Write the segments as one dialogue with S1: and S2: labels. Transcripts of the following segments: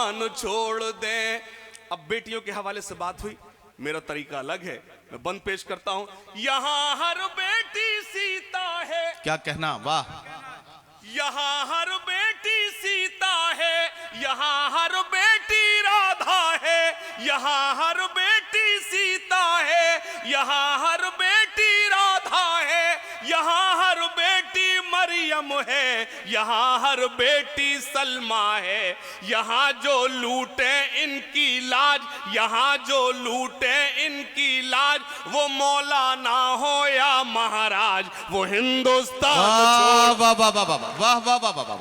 S1: हिंदुस्तान छोड़ दें। अब बेटियों के हवाले से बात हुई, मेरा तरीका अलग है, मैं बंद पेश करता हूं। यहां हर बेटी सीता है,
S2: क्या कहना, वाह।
S1: यहां हर बेटी सीता है, यहां हर बेटी राधा है, यहां हर बेटी सीता है, यहां हर बेटी राधा है, यहां हर बेटी मरियम है, यहां हर बेटी सलमा है। यहां जो लूटे इनकी लाज, यहां जो लूटे इनकी लाज, वो मौलाना हो या महाराज, वो हिंदुस्तान
S2: वाह वाह वाह वाह वाह वाह वाह वाह वाह वाह।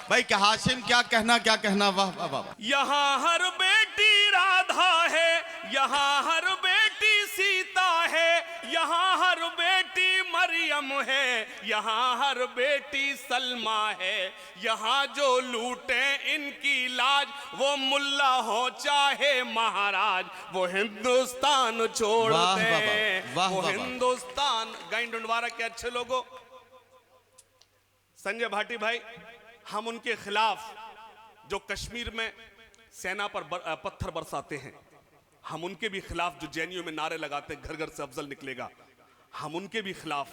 S2: भाई क्या हाशिम, क्या कहना, क्या कहना, वाह वाह वाह।
S1: यहां हर बेटी राधा है, यहां हर बेटी सीता है, यहां हर बेटी मरियम है, यहां हर बेटी सलमा है। यहां जो लूटे इनकी लाज, वो मुल्ला हो चाहे महाराज, वो हिंदुस्तान छोड़
S2: वाह,
S1: दे,
S2: वाह, वाह, वाह,
S1: वो
S2: वाह, वाह।
S1: हिंदुस्तान। गाइन डुंडवारा के अच्छे लोगों, संजय भाटी भाई, हम उनके खिलाफ जो कश्मीर में सेना पर पत्थर बरसाते हैं, हम उनके भी खिलाफ जो जेएनयू में नारे लगाते हैं घर घर से अफजल निकलेगा, हम उनके भी खिलाफ।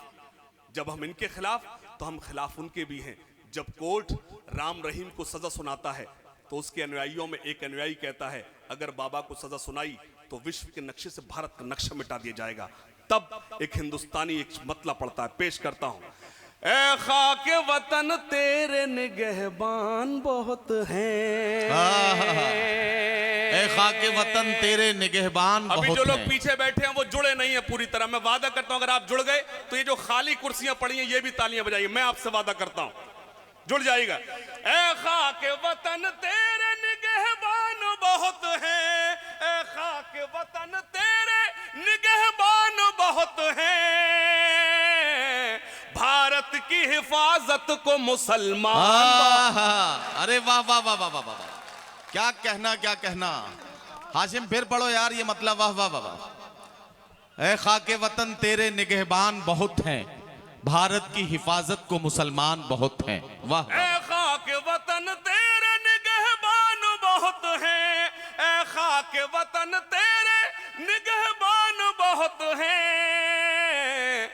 S1: जब हम इनके खिलाफ तो हम खिलाफ उनके भी हैं। जब कोर्ट राम रहीम को सजा सुनाता है तो उसके अनुयायियों में एक अनुयायी कहता है अगर बाबा को सजा सुनाई तो विश्व के नक्शे से भारत का नक्शा मिटा दिया जाएगा। तब एक हिंदुस्तानी एक मतला पड़ता है, पेश करता हूं। ए खाके वतन तेरे निगहबान बहुत हैं,
S2: ए खाके वतन तेरे निगहबान बहुत हैं।
S1: अभी जो लोग पीछे बैठे हैं वो जुड़े नहीं है पूरी तरह। मैं वादा करता हूं अगर आप जुड़ गए तो ये जो खाली कुर्सियां पड़ी हैं ये भी तालियां बजाइए, मैं आपसे वादा करता हूं जुड़ जाएगा। ए खाके वतन तेरे निगहबान बहुत हैं, ए खाके वतन तेरे निगहबान बहुत हैं, भारत की हिफाजत को मुसलमान।
S2: अरे वाह वाह वाह वाह वाह वाह, क्या कहना, क्या कहना। हाशिम फिर पढ़ो यार ये मतलब, वाह वाह वाह वाह। ए खाके वतन तेरे निगहबान बहुत हैं, भारत की हिफाजत को मुसलमान बहुत हैं। वाह।
S1: ए खाके वतन तेरे निगहबान बहुत हैं, ए खाके वतन तेरे निगहबान बहुत हैं,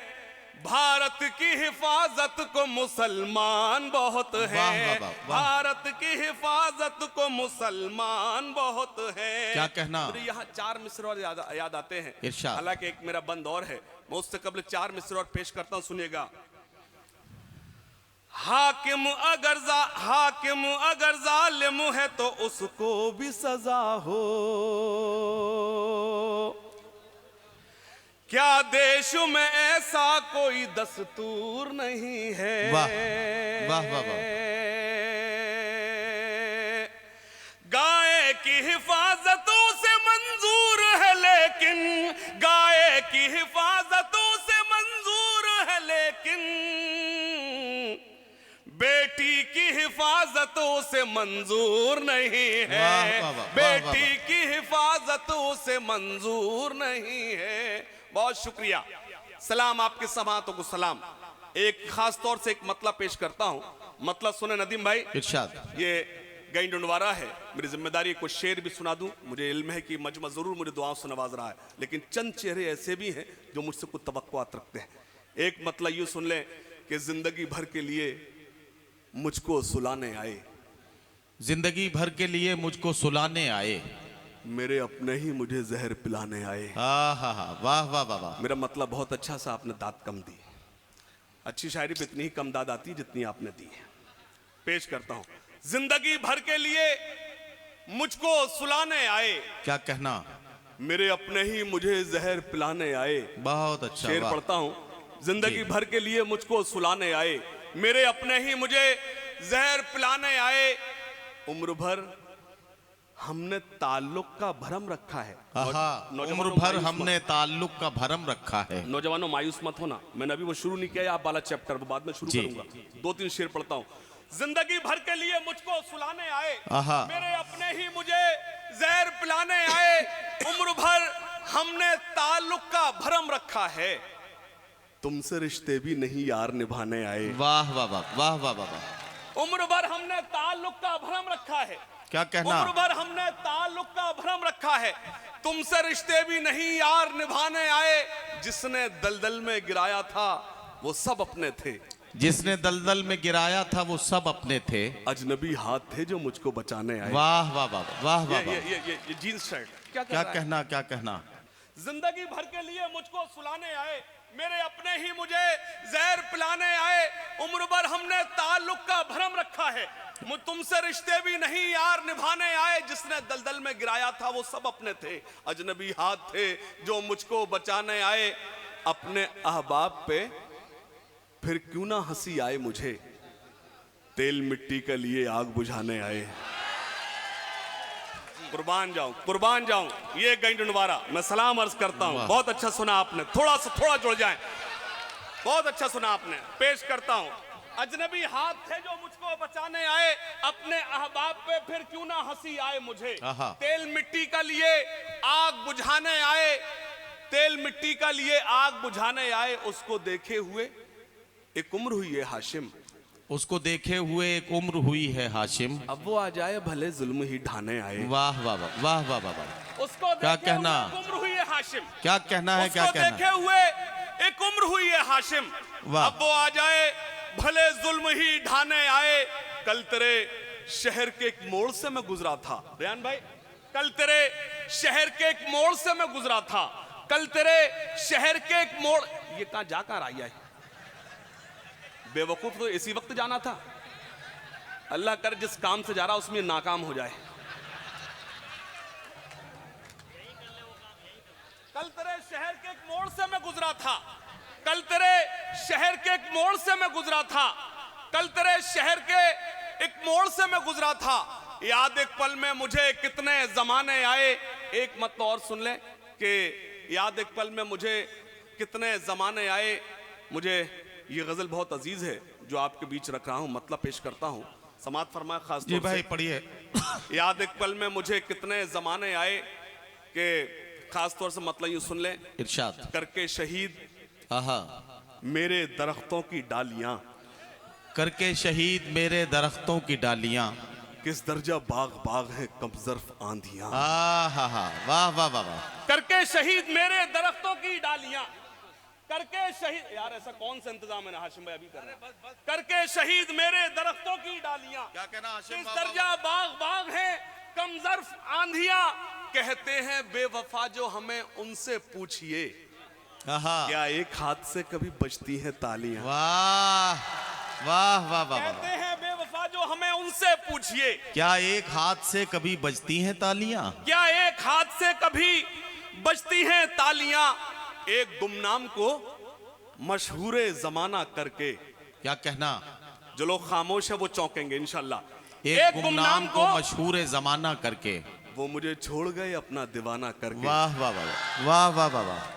S1: भारत की हिफाजत को मुसलमान बहुत हैं, भारत की हिफाजत को मुसलमान बहुत हैं।
S2: क्या कहना।
S1: मुझे यहाँ 4 मिसर और याद आते हैं,
S2: इरशाद।
S1: हालांकि एक मेरा बंद और है, मैं उससे कबल 4 मिसर और पेश करता हूं, सुनिएगा। हाकिम अगर जालिम है तो उसको भी सजा हो, क्या देश में ऐसा कोई दस्तूर नहीं है।
S2: वाह वाह वाह वाह।
S1: गाय की हिफाजतों से मंजूर है लेकिन, गाय की हिफाजतों से मंजूर है लेकिन, बेटी की हिफाजतों से मंजूर नहीं है।
S2: वाह, वाह, वाह,
S1: बेटी की हिफाजतों से मंजूर नहीं है। बहुत शुक्रिया, सलाम आपके समातों को सलाम। एक खास तौर से एक मतलब पेश करता हूं, मतलब सुने नदीम भाई।
S2: इरशाद।
S1: ये गाइन डुंडवारा है, मेरी जिम्मेदारी कुछ शेर भी सुना दूं। मुझे इल्म है कि मजमा जरूर मुझे दुआओं से नवाज रहा है, लेकिन चंद चेहरे ऐसे भी हैं जो मुझसे कुछ तवक्कुआत रखते हैं। एक मतलब यूं सुन लें कि जिंदगी भर के लिए मुझको सुलाने आए,
S2: जिंदगी भर के लिए मुझको सुलाने आए,
S1: मेरे अपने ही मुझे जहर पिलाने आए।
S2: हा वाह वाह वाह वाह।
S1: मेरा मतलब बहुत अच्छा सा आपने दाद कम दी। अच्छी शायरी पे इतनी ही कम दाद आती जितनी आपने दी है। पेश करता हूं, जिंदगी भर के लिए मुझको सुलाने आए,
S2: क्या कहना।
S1: मेरे अपने ही मुझे जहर पिलाने आए।
S2: बहुत अच्छा।
S1: शेर पढ़ता हूं, जिंदगी भर के लिए मुझको सुलाने आए, मेरे अपने ही मुझे जहर पिलाने आए, उम्र भर हमने ताल्लुक का भरम रखा है।
S2: उम्र भर हमने ताल्लुक का भरम रखा है।
S1: नौजवानों मायूस मत होना, मैंने अभी वो शुरू नहीं किया, आप वाला चैप्टर बाद में शुरू करूंगा। 2-3 शेर पढ़ता हूं। जिंदगी भर के लिए मुझको सुलाने आए, मेरे अपने ही मुझे जहर पिलाने आए, उम्र भर हमने ताल्लुक का भरम रखा है, तुमसे रिश्ते भी नहीं यार निभाने आए।
S2: वाह वाह वाह वाह वाह वाह।
S1: उम्र भर हमने ताल्लुक का भरम रखा है,
S2: क्या कहना?
S1: उम्र भर हमने ताल्लुक का भरम रखा है, तुमसे रिश्ते भी नहीं यार निभाने आए। जिसने दलदल में गिराया था वो सब अपने थे,
S2: जिसने दलदल में गिराया था वो सब अपने थे।
S1: अजनबी हाथ थे जो मुझको बचाने आए।
S2: वाह वाह वाह वाह वाह वाह।
S1: ये जीन्स शर्ट क्या
S2: क्या
S1: रहा है?
S2: कहना, क्या कहना?
S1: जिंदगी भर के लिए मुझको सुलाने आए, मेरे अपने ही मुझे जहर पिलाने आए। उम्र भर हमने ताल्लुक का भरम रखा है, तुमसे रिश्ते भी नहीं यार निभाने आए। जिसने दलदल में गिराया था वो सब अपने थे, अजनबी हाथ थे जो मुझको बचाने आए। अपने अहबाब पे फिर क्यों ना हंसी आए मुझे, तेल मिट्टी के लिए आग बुझाने आए। कुर्बान जाऊं ये गंडवारा। मैं सलाम अर्ज करता हूं। बहुत अच्छा सुना आपने, थोड़ा जुड़ जाए। बहुत अच्छा सुना आपने। पेश करता हूं, अजनबी हाथ थे जो मुझको बचाने आए। अपने अहबाब पे फिर क्यों ना हंसी आए मुझे, तेल मिट्टी का लिए आग बुझाने आए। तेल मिट्टी का लिए आग बुझाने आए। उसको देखे हुए एक उम्र हुई है हाशिम,
S2: उसको देखे हुए एक उम्र हुई है हाशिम।
S1: अब वो आ जाए भले जुल्म ही ढाने आए।
S2: वाह वाह वाह वाह वाह वाह वाह।
S1: उसको
S2: क्या
S1: देखे
S2: कहना?
S1: हुए एक उम्र हुई है हाशिम।
S2: क्या कहना है, क्या
S1: उसको
S2: कहना?
S1: देखे हुए एक उम्र हुई है हाशिम।
S2: वाह।
S1: अब वो आ जाए भले जुल्म ही ढाने आए। कल तेरे शहर के एक मोड़ से मैं गुजरा था, रेहान भाई, कल तेरे शहर के एक मोड़ से मैं गुजरा था। कल तेरे शहर के एक मोड़, ये कहां जाकर आई है बेवकूफ, तो इसी वक्त जाना था। अल्लाह कर जिस काम से जा रहा उसमें नाकाम हो जाए। कल तेरे शहर के एक मोड़ से मैं गुजरा था, कल तेरे शहर के एक मोड़ से मैं गुजरा था, कल तेरे शहर के एक मोड़ से मैं गुजरा था। याद एक पल में मुझे कितने जमाने आए। एक मतलब और सुन ले कि याद एक पल में मुझे कितने जमाने आए। मुझे ये गजल बहुत अजीज है जो आपके बीच रख रहा हूं, मतलब पेश करता हूं। समात फरमाए खास
S2: जी
S1: तौर
S2: भाई
S1: से।
S2: पढ़िए।
S1: याद एक पल में मुझे कितने जमाने आए कि खास तौर से मतलब यूं सुन ले।
S2: इरशाद।
S1: करके शहीद
S2: आहा।
S1: मेरे दरख्तों की डालियां,
S2: करके शहीद मेरे दरख्तों की डालियां,
S1: किस दर्जा बाग बाग है कमजर्फ आंधियां।
S2: आहा हा, वाह वाह वाह वाह।
S1: करके शहीद मेरे दरख्तों की डालियां, करके शहीद, यार ऐसा कौन सा इंतजाम है ना हाशिम भाई अभी कर रहे हैं। करके शहीद मेरे दरख्तों की डालियां,
S2: क्या कहना हाशिम?
S1: किस दर्जा बाग बाग है कमजर्फ आंधियां। कहते हैं बेवफा जो हमें उनसे पूछिए,
S2: आहा।
S1: क्या एक हाथ से कभी बजती है तालियां।
S2: वाह वाह वाह वाह
S1: कहते
S2: वाह।
S1: हैं बेवफा जो हमें उनसे पूछिए,
S2: क्या एक हाथ से कभी बजती हैं तालियां?
S1: क्या एक हाथ से कभी बजती हैं तालियां। एक गुमनाम को मशहूर जमाना करके,
S2: क्या कहना?
S1: जो लोग खामोश है वो चौंकेंगे इंशाल्लाह।
S2: एक गुमनाम को मशहूर जमाना करके,
S1: वो मुझे छोड़ गए अपना दीवाना करके।
S2: वाह वाह वाह वाह वाह वाह वाह।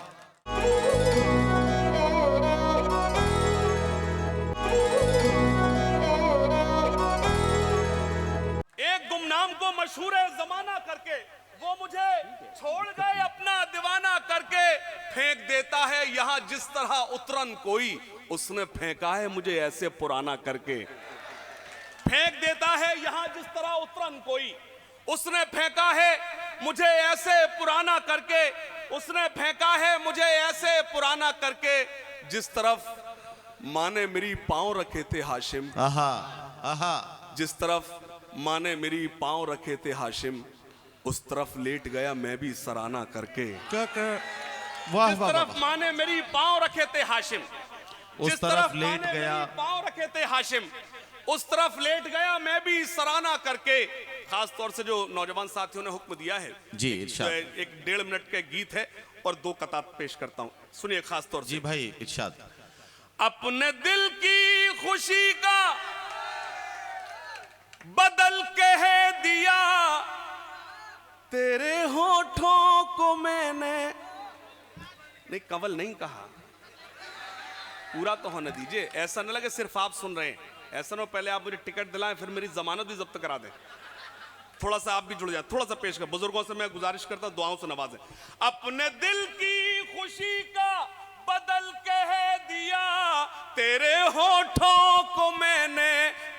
S1: एक गुमनाम को मशहूर जमाना करके, वो मुझे छोड़ गए अपना दीवाना करके। फेंक देता है यहाँ जिस तरह उतरन कोई, उसने फेंका है मुझे ऐसे पुराना करके। फेंक देता है यहाँ जिस तरह उतरन कोई, उसने फेंका है मुझे ऐसे पुराना करके। उसने फेंका है मुझे ऐसे पुराना करके। जिस तरफ माँ ने मेरी पांव रखे थे हाशिम,
S2: आहा आहा।
S1: जिस तरफ माँ ने मेरी पांव रखे थे हाशिम, उस तरफ लेट गया मैं भी सराहना करके।
S2: क्या कर? वाह
S1: जिस
S2: वाह
S1: तरफ
S2: वाह।
S1: माँ ने मेरी पांव रखे थे हाशिम,
S2: उस
S1: जिस
S2: तरफ
S1: माँ
S2: लेट
S1: ने
S2: गया।
S1: मेरी पांव रखे थे हाशिम, उस तरफ लेट गया मैं भी सराहना करके। खास तौर से जो नौजवान साथियों ने हुक्म दिया है,
S2: जी इरशाद।
S1: एक 1.5 मिनट का गीत है और 2 कतार पेश करता हूं, सुनिए खास तौर से।
S2: जी भाई इरशाद।
S1: अपने दिल की खुशी का बदल के है दिया, तेरे होठों को मैंने, नहीं कवल नहीं कहा, पूरा तो होने दीजिए। ऐसा न लगे सिर्फ आप सुन रहे हैं, ऐसा ना पहले आप मुझे टिकट दिलाएं फिर मेरी जमानत भी जब्त करा दें। थोड़ा सा आप भी जुड़ जाए, थोड़ा सा पेश कर। बुजुर्गों से मैं गुजारिश करता हूं दुआओं से नवाजें। अपने दिल की खुशी का बदल के है दिया, तेरे होठों को मैंने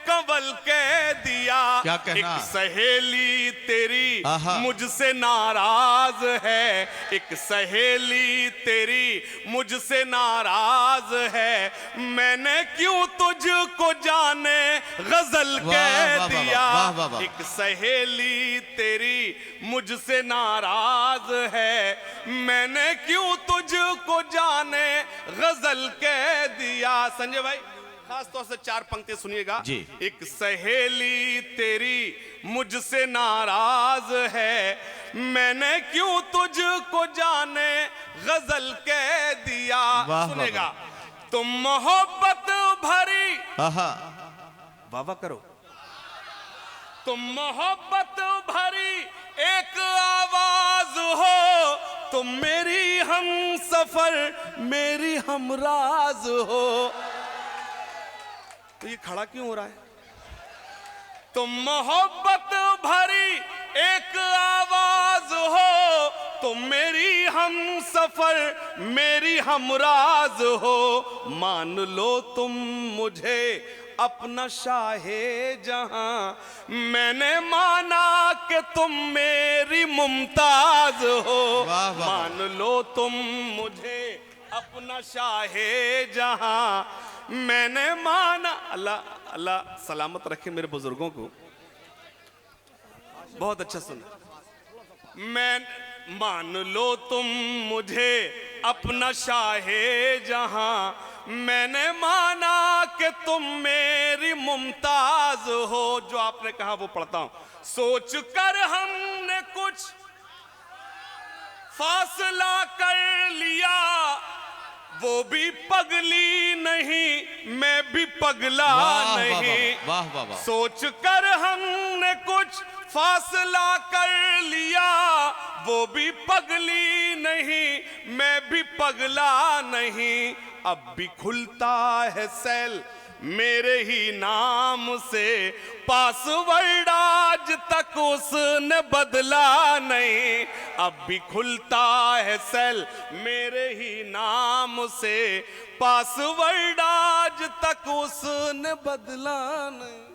S1: कवल अव्वल कह दिया।
S2: क्या कहना?
S1: एक सहेली तेरी
S2: आहा।
S1: मुझसे नाराज है, एक सहेली तेरी मुझसे नाराज है, मैंने क्यों तुझको जाने गजल कह दिया। एक सहेली तेरी मुझसे नाराज है, मैंने क्यों तुझको जाने गजल कह दिया। संजय भाई खास तौर से 4 पंक्ति सुनिएगा
S2: जी।
S1: एक सहेली तेरी मुझसे नाराज है, मैंने क्यों तुझको जाने गजल कह दिया। सुनेगा तुम मोहब्बत भरी, वाह वाह करो, तुम मोहब्बत भरी एक आवाज हो, तुम मेरी हम सफर मेरी हमराज हो। तो ये खड़ा क्यों हो रहा है? तुम मोहब्बत भरी एक आवाज हो, तुम मेरी हम सफर मेरी हमराज हो, मान लो तुम मुझे अपना शाहे जहां, मैंने माना कि तुम मेरी मुमताज हो। मान लो तुम मुझे अपना शाहे जहां, मैंने माना। अल्लाह अल्लाह सलामत रखे मेरे बुजुर्गों को। बहुत अच्छा सुना। मैं मान लो तुम मुझे अपना शाहे जहां, मैंने माना कि तुम मेरी मुमताज हो। जो आपने कहा वो पढ़ता हूं। सोच कर हमने कुछ फासला कर लिया, वो भी पगली नहीं मैं भी पगला नहीं।
S2: वाह वाह वाह।
S1: सोच कर हमने कुछ फासला कर लिया, वो भी पगली नहीं मैं भी पगला नहीं। अब भी खुलता है सेल मेरे ही नाम से, पासवर्ड आज तक उसने बदला नहीं। अब भी खुलता है सेल मेरे ही नाम से, पासवर्ड आज तक उसने बदला नहीं।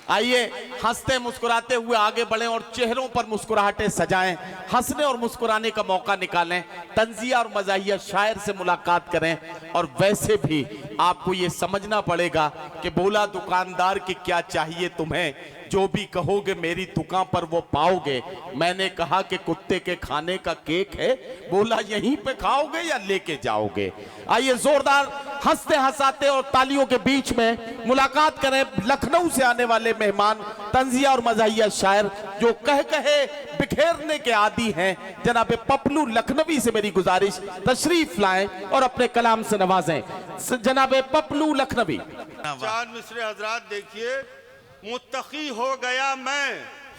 S3: आइए हंसते मुस्कुराते हुए आगे बढ़ें और चेहरों पर मुस्कुराहटें सजाएं, हंसने और मुस्कुराने का मौका निकालें, तंजिया और मज़ाहिया शायर से मुलाकात करें। और वैसे भी आपको ये समझना पड़ेगा कि बोला दुकानदार कि क्या चाहिए तुम्हें, जो भी कहोगे मेरी दुकान पर वो पाओगे। मैंने कहा कि कुत्ते के खाने का केक है, बोला यहीं पे खाओगे या लेके जाओगे। आइए जोरदार हंसते हंसाते और तालियों के बीच में मुलाकात करें लखनऊ से आने वाले मेहमान तंजिया और मज़ाहिया शायर जो कह कहे बिखेरने के आदी हैं। जनाब पपलू लखनवी से मेरी गुजारिश तशरीफ लाएं और अपने कलाम से नवाजें। जनाब पपलू लखनवी।
S4: चार मिसरे हजरात देखिए। मुत्तकी हो गया मैं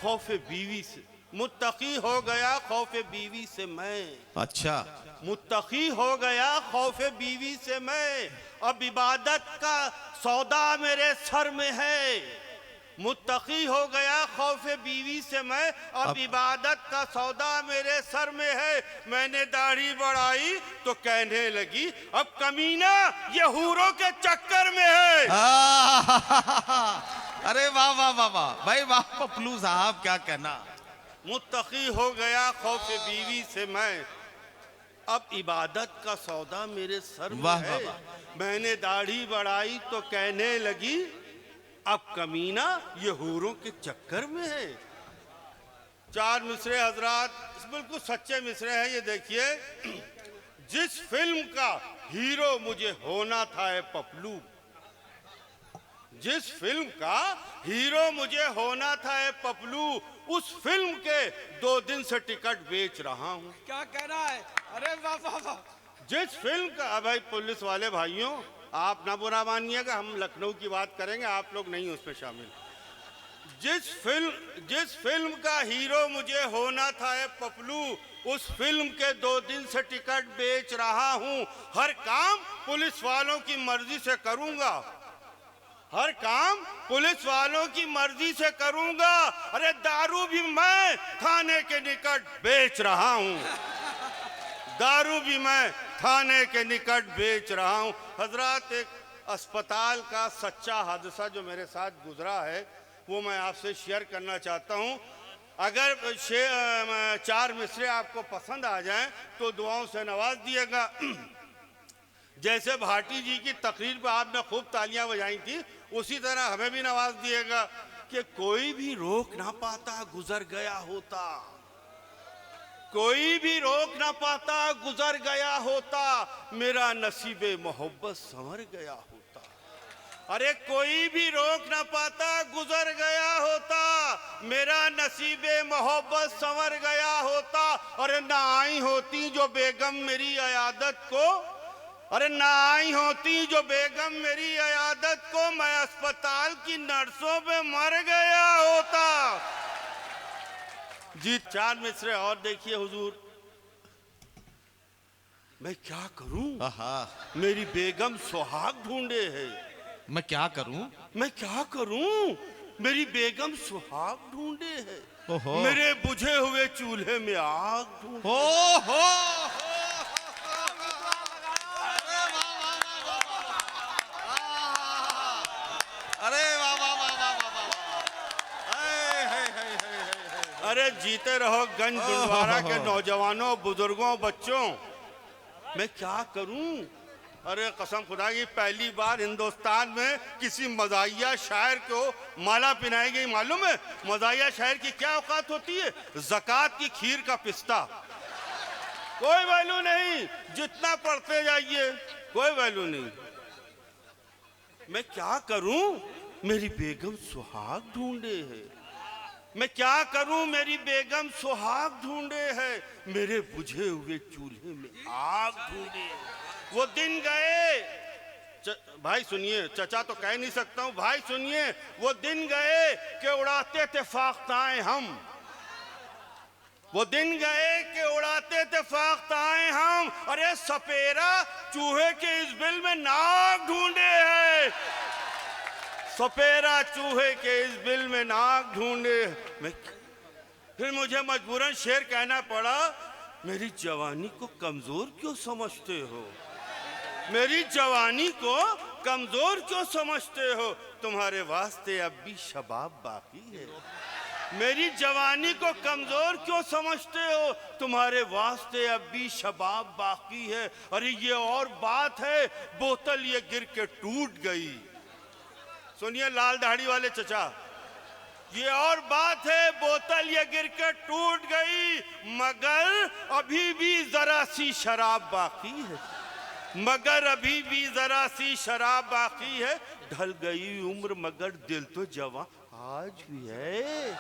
S4: खौफे बीवी से, मुत्तकी हो गया खौफे बीवी से मैं।
S2: अच्छा।
S4: मुत्तकी हो गया खौफे बीवी से मैं, अब इबादत का सौदा मेरे सर में है। मुत्तकी हो गया खौफे बीवी से मैं, अब इबादत का सौदा मेरे सर में है। मैंने दाढ़ी बढ़ाई तो कहने लगी अब कमीना ये हूरों के चक्कर में है।
S2: अरे वाह वाह वाह वाह भाई वाह पपलू साहब क्या कहना।
S4: मुत्तकी हो गया खौफे बीवी से मैं, अब इबादत का सौदा मेरे सर में है। मैंने दाढ़ी बढ़ाई तो कहने लगी अब कमीना ये हूरों के चक्कर में है। चार मिसरे हजरात बिल्कुल सच्चे मिसरे हैं। ये देखिए। जिस फिल्म का हीरो मुझे होना था ए पपलू, जिस फिल्म का हीरो मुझे होना था ए पपलू, उस फिल्म के 2 दिन से टिकट बेच रहा हूं।
S5: क्या कहना है? अरे वाह वाह वाह।
S4: जिस फिल्म का भाई पुलिस वाले भाइयों आप ना बुरा मानिएगा, हम लखनऊ की बात करेंगे, आप लोग नहीं उसमें शामिल। जिस फिल्म का हीरो मुझे होना था ए पपलू, उस फिल्म के 2 दिन से टिकट बेच रहा हूं। हर काम पुलिस वालों की मर्जी से करूंगा, हर काम पुलिस वालों की मर्जी से करूंगा। अरे दारू भी मैं थाने के निकट बेच रहा हूं, दारू भी मैं थाने के निकट बेच रहा हूं। हजरात एक अस्पताल का सच्चा हादसा जो मेरे साथ गुजरा है वो मैं आपसे शेयर करना चाहता हूँ। अगर 4 मिसरे आपको पसंद आ जाएं तो दुआओं से नवाज दिएगा। जैसे भाटी जी की तकरीर पर आपने खूब तालियां बजाई थी, उसी तरह हमें भी नवाज दिएगा कि कोई भी रोक ना पाता गुजर गया होता, कोई भी रोक ना पाता गुजर गया होता, मेरा नसीबे मोहब्बत संवर गया होता। अरे कोई भी रोक ना पाता गुजर गया होता, मेरा नसीबे मोहब्बत संवर गया होता। अरे ना आई होती जो बेगम मेरी अयादत को, अरे ना आई होती जो बेगम मेरी अयादत को, मैं अस्पताल की नर्सों पे मर गया होता। जी 4 मिसरे और देखिए हुजूर। मैं क्या करूं,
S2: आहा,
S4: मेरी बेगम सुहाग ढूंढे है।
S2: मैं क्या करूं?
S4: मैं क्या करूं, मेरी बेगम सुहाग ढूंढे है।
S2: ओहो।
S4: मेरे बुझे हुए चूल्हे में आग ढूंढे।
S2: हो अरे वाह वाह वाह वाह वाह वाह।
S4: अरे जीते रहो गंज गुरुद्वारा के नौजवानों, बुजुर्गों, बच्चों। मैं क्या करूं, अरे कसम खुदा की पहली बार हिंदुस्तान में किसी मज़ाहिया शायर को माला पहनाई गई। मालूम है मज़ाहिया शायर की क्या औकात होती है? ज़कात की खीर का पिस्ता। कोई वैल्यू नहीं, जितना पढ़ते जाइए कोई वैल्यू नहीं। मैं क्या करूं, मेरी बेगम सुहाग ढूंढे है। मैं क्या करूं, मेरी बेगम सुहाग ढूंढे है, मेरे बुझे हुए चूल्हे में आग ढूंढे है। वो दिन गए भाई सुनिए, चचा तो कह नहीं सकता हूं, भाई सुनिए, वो दिन गए कि उड़ाते थे फाख्ताएं हम। वो दिन गए कि उड़ाते थे फाख्ताएं हम। अरे सपेरा चूहे के इस बिल में नाक ढूंढे है, सपेरा चूहे के इस बिल में नाक ढूंढे। फिर मुझे मजबूरन शेर कहना पड़ा, मेरी जवानी को कमजोर क्यों समझते हो, मेरी जवानी को कमजोर क्यों समझते हो, तुम्हारे वास्ते अब भी शबाब बाकी है। मेरी जवानी को कमजोर क्यों समझते हो, तुम्हारे वास्ते अब भी शबाब बाकी है। अरे ये और बात है, बोतल ये गिर के टूट गई। सुनिए लाल दाढ़ी वाले चचा, ये और बात है, बोतल ये गिर के टूट गई, मगर अभी भी जरा सी शराब बाकी है, मगर अभी भी जरा सी शराब बाकी है। ढल गई उम्र मगर दिल तो जवां आज भी है।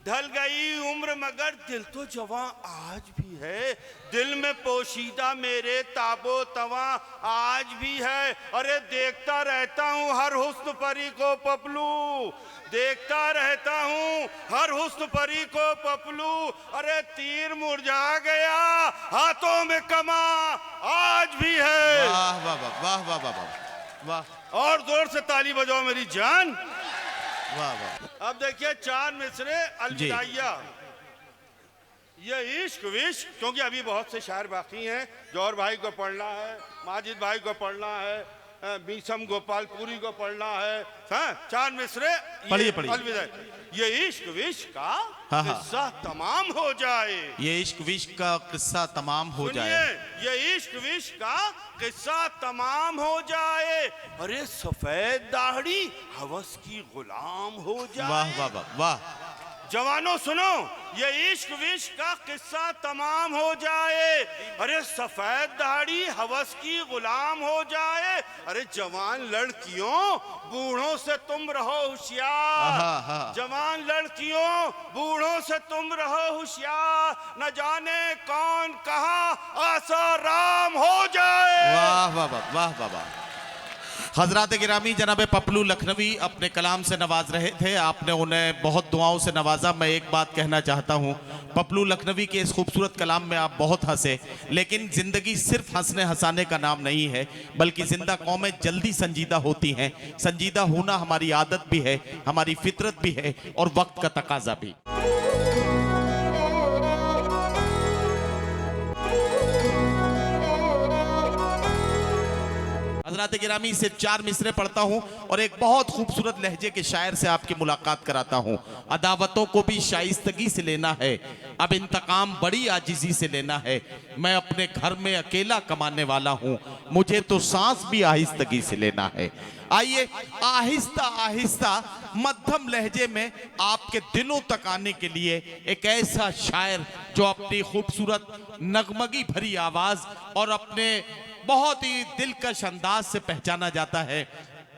S4: ढल गई उम्र मगर दिल तो जवां आज भी है। दिल में पोशीदा मेरे ताबो तवा आज भी है। अरे देखता रहता हूँ हर हुस्न परी को पपलू, देखता रहता हूँ हर हुस्न परी को पपलू। अरे तीर मुरझा गया हाथों में कमा आज भी है।
S2: वाह वाह वाह वाह वाह वाह वाह।
S4: और जोर से ताली बजाओ मेरी जान।
S2: वाह वाह।
S4: अब देखिए 4 मिसरे अलविदाइया। ये इश्क विश्क, क्योंकि अभी बहुत से शायर बाकी हैं। जौहर भाई को पढ़ना है, माजिद भाई को पढ़ना है, बीसम गोपालपुरी को पढ़ना है। हाँ 4 मिसरे
S2: पढ़िए पढ़िए।
S4: अलविदा। ये इश्क विश्क का
S2: हाँ।
S4: किस्सा तमाम हो जाए।
S2: ये इश्क विश्क का किस्सा तमाम हो जाए।
S4: ये इश्क विश्क का किस्सा तमाम हो जाए। अरे सफेद दाढ़ी हवस की गुलाम हो जाए।
S2: वाह वाह वाह वाह।
S4: जवानों सुनो, ये इश्क विश्क का किस्सा तमाम हो जाए। अरे सफेद दाढ़ी हवस की गुलाम हो जाए। अरे जवान लड़कियों बूढ़ों से तुम रहो होशियार, जवान लड़कियों बूढ़ों से तुम रहो होशियार, न जाने कौन कहाँ आसाराम हो जाए।
S2: वाह वाह वाह वाह वाह वाह। हजरात गिरामी, जनाब पपलू लखनवी अपने कलाम से नवाज रहे थे, आपने उन्हें बहुत दुआओं से नवाजा। मैं एक बात कहना चाहता हूँ, पपलू लखनवी के इस खूबसूरत कलाम में आप बहुत हंसे, लेकिन जिंदगी सिर्फ हंसने हंसाने का नाम नहीं है, बल्कि जिंदा कौमें जल्दी संजीदा होती हैं। संजीदा होना हमारी आदत भी है, हमारी फितरत भी है और वक्त का तकाजा भी। हजरात हजरात गिरामी सिर्फ 4 मिसरे पढ़ता हूँ और एक बहुत खूबसूरत लहजे के शायर से आपकी मुलाकात कराता हूँ। अदावतों को भी शाइस्तगी से लेना है, अब इंतकाम बड़ी आजिजी से लेना है। मैं अपने घर में अकेला कमाने वाला हूँ, मुझे तो सांस भी आहिस्तगी से लेना है। आइए आहिस्ता आहिस्ता मध्यम लहजे में आपके दिलों तक आने के लिए एक ऐसा शायर जो अपनी खूबसूरत नगमगी भरी आवाज और अपने बहुत ही दिलकश अंदाज से पहचाना जाता है।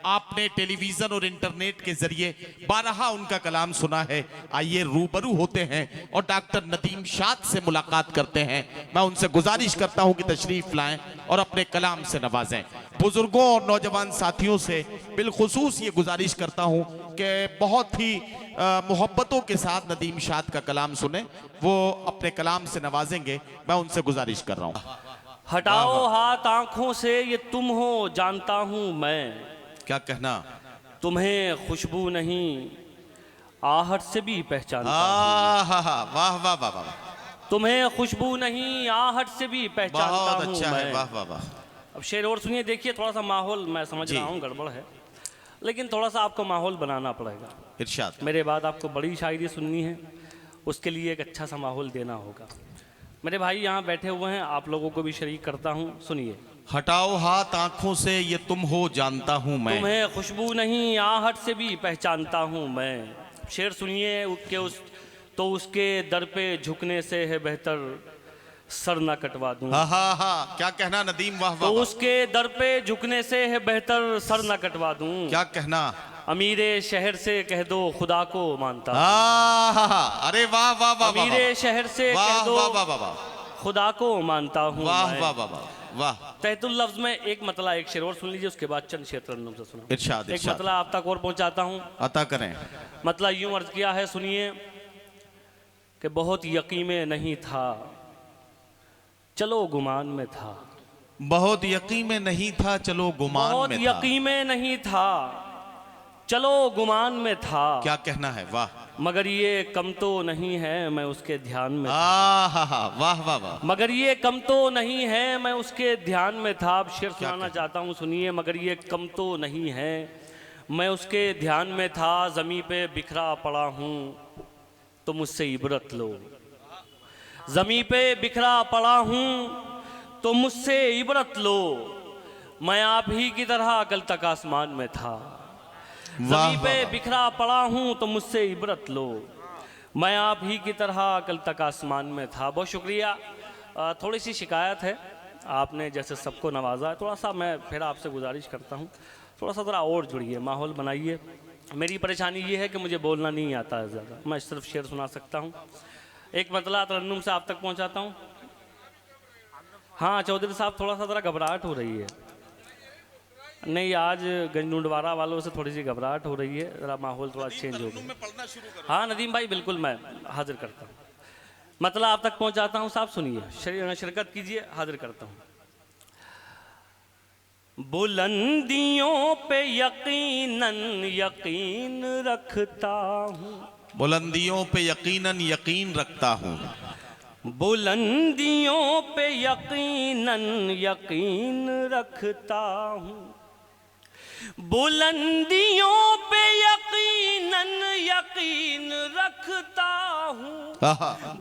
S2: आपने टेलीविजन और इंटरनेट के जरिए बारहा उनका कलाम सुना है। आइए रूबरू होते हैं और डॉक्टर नदीम शाद से मुलाकात करते हैं। मैं उनसे गुजारिश करता हूं कि तशरीफ लाएं और अपने कलाम से नवाजें। बुजुर्गों और नौजवान साथियों से बिलखुसूस ये गुजारिश करता हूं कि बहुत ही मोहब्बतों के साथ नदीम शाद का कलाम सुने, वो अपने कलाम से नवाजेंगे। मैं उनसे गुजारिश कर रहा हूं।
S6: हटाओ हाथ आंखों से, ये तुम हो जानता हूं मैं।
S2: क्या कहना?
S6: तुम्हें खुशबू नहीं आहट से भी पहचानता
S2: वाह वाह वाह वाह वाह,
S6: तुम्हें खुशबू नहीं आहट से भी पहचानता
S2: बहुत
S6: हूं
S2: अच्छा है।
S6: मैं।
S2: वाह वाह वाह।
S6: अब शेर और सुनिए, देखिए थोड़ा सा माहौल मैं समझ
S2: जी।
S6: रहा हूँ गड़बड़ है, लेकिन थोड़ा सा आपको माहौल बनाना पड़ेगा।
S2: इरशाद।
S6: मेरे बाद आपको बड़ी शायरी सुननी है, उसके लिए एक अच्छा सा माहौल देना होगा। मेरे भाई यहाँ बैठे हुए हैं, आप लोगों को भी शरीक करता हूँ, सुनिए।
S2: हटाओ हाथ आंखों से, ये तुम हो जानता हूं मैं।
S6: तुम्हें खुशबू नहीं आहट से भी पहचानता हूँ मैं। शेर सुनिए कि उसके दर पे झुकने से है बेहतर सर ना कटवा दूं।
S2: हा क्या कहना नदीम? वाह
S6: तो
S2: वाह।
S6: उसके दर पे झुकने से है बेहतर सर ना कटवा दूं।
S2: क्या कहना?
S6: अमीरे शहर से कह दो खुदा को मानता हूं।
S2: अरे वाह वाह वाह।
S6: अमीरे शहर से कह दो
S2: वाह वाह वाह।
S6: खुदा को मानता हूँ।
S2: वाह वाह वाह वाह।
S6: तहतुल लफ्ज में एक मतला, एक शेर और सुन लीजिए, उसके बाद चंद शेर तरन्नुम से सुना।
S2: इरशाद
S6: एक
S2: इरशाद।
S6: मतला आप तक और पहुंचाता हूँ।
S2: अता करें।
S6: मतला यूं अर्ज किया है, सुनिए कि बहुत यकीन में नहीं था, चलो गुमान में था।
S2: बहुत यकीन में नहीं था, चलो गुमान
S6: बहुत
S2: में था।
S6: यकीन में नहीं था, चलो गुमान में था।
S2: क्या कहना है? वाह।
S6: मगर ये कम तो नहीं है, मैं उसके ध्यान में था।
S2: वाह वाह वाह।
S6: मगर ये कम तो नहीं है, मैं उसके ध्यान में था। अब शेर सुनाना चाहता हूँ, सुनिए। मगर ये कम तो नहीं है, मैं उसके ध्यान में था। ज़मीं पे बिखरा पड़ा हूँ तो मुझसे इबरत लो। ज़मीं पे बिखरा पड़ा हूँ तो मुझसे इबरत लो। मैं आप ही की तरह कल तक आसमान में था। ज़मीं पे बिखरा पड़ा हूँ तो मुझसे इबरत लो। मैं आप ही की तरह कल तक आसमान में था। बहुत शुक्रिया। थोड़ी सी शिकायत है, आपने जैसे सबको नवाजा है, थोड़ा सा मैं फिर आपसे गुजारिश करता हूँ, थोड़ा सा ज़रा और जुड़िए, माहौल बनाइए। मेरी परेशानी ये है कि मुझे बोलना नहीं आता है ज़्यादा, मैं सिर्फ शेर सुना सकता हूँ। एक मतला तरन्नुम से आप तक पहुँचाता हूँ। हाँ चौधरी साहब, थोड़ा सा ज़रा घबराहट हो रही है। नहीं, आज गंजडुंडवारा वालों से थोड़ी सी घबराहट हो रही है, ज़रा माहौल थोड़ा चेंज हो गया। हाँ नदीम भाई, बिल्कुल मैं हाजिर करता हूँ। मतलब आप तक पहुँचाता हूँ, साहब सुनिए, शिरकत कीजिए, हाजिर करता हूँ। बुलंदियों पे यकीनन यकीन रखता हूँ।
S2: बुलंदियों पे यकीनन यकीन रखता हूँ।
S6: बुलंदियों पे यकीनन यकीन रखता हूँ। बुलंदियों पे यकीनन यकीन रखता हूँ।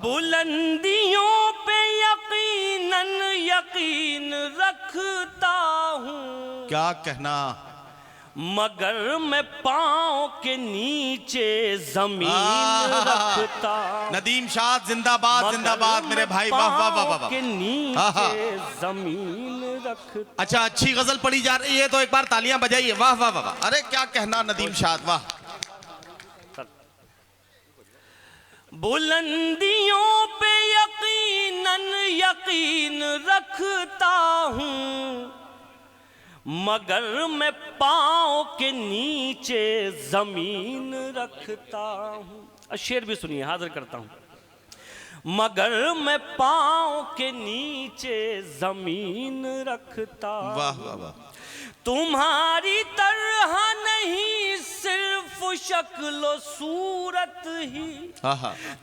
S6: बुलंदियों पे यकीनन यकीन रखता हूँ।
S2: क्या कहना?
S6: मगर मैं पाँव के नीचे जमीन रखता।
S2: नदीम शाद जिंदाबाद जिंदाबाद मेरे भाई। वाह वाह वाह वाह।
S6: के नीचे जमीन रखता।
S2: अच्छा, अच्छी गजल पढ़ी जा रही है तो एक बार तालियां बजाइए। वाह वाह वाह वाह। अरे क्या कहना नदीम शाद, वाह।
S6: बुलंदियों पे यकीनन यकीन रखता हूँ, मगर मैं पाँव के नीचे जमीन रखता हूँ। शेर भी सुनिए, हाजिर करता हूँ। मगर मैं पाँव के नीचे जमीन रखता।
S2: वाह वाह वाह।
S6: तुम्हारी तरह नहीं सिर्फ शक्ल सूरत ही,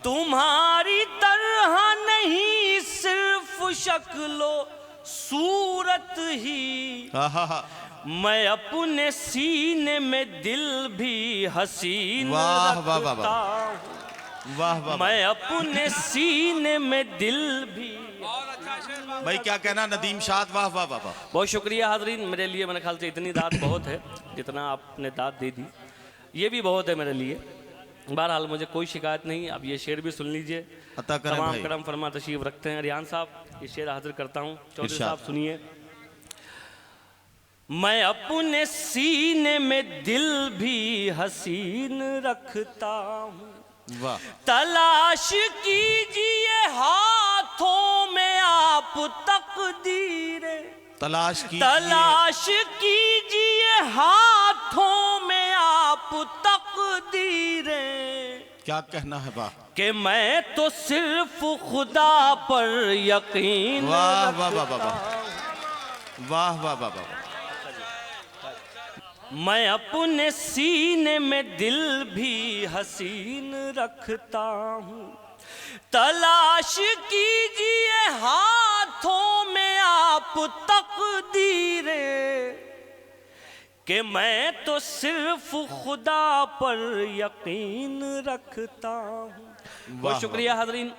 S6: तुम्हारी तरह नहीं सिर्फ शक्ल सूरत ही। मैं अपने सीने में दिल भी हसीन
S2: वाह, वाह, वाह,
S6: रखता
S2: वाह।
S6: हूँ।
S2: वाह वाह
S6: मैं अपने सीने में दिल भी।
S2: भाई क्या कहना नदीम शाद, वाह वाह वाह वाह।
S6: बहुत शुक्रिया हाजरीन, मेरे लिए मेरे ख्याल से इतनी दाद बहुत है, जितना आपने दाद दे दी ये भी बहुत है मेरे लिए। बहरहाल मुझे कोई शिकायत नहीं। अब ये शेर भी सुन लीजिए।
S2: अता करें
S6: तमाम
S2: भाई।
S6: करम फरमा तशरीफ रखते हैं रियान साहब, ये शेर हाजिर करता हूँ। चौधरी
S2: इरशाद।
S6: साहब सुनिए। मैं अपने सीने में दिल भी हसीन रखता हूँ।
S2: वाह।
S6: तलाश कीजिए हाथों में आप तकदीरें।
S2: तलाश की
S6: तलाश कीजिए हाथों में आप तकदीरें।
S2: क्या कहना है, वाह
S6: कि मैं तो सिर्फ खुदा पर यकीन
S2: वाह वाह वाह वाह
S6: रखता
S2: वाह वाह वाह वाह वाह।
S6: मैं अपने सीने में दिल भी हसीन रखता हूँ। तलाश कीजिए हाथों में आप तकदीरें। कि मैं तो सिर्फ खुदा पर यकीन रखता हूँ। बहुत शुक्रिया हाजरीन।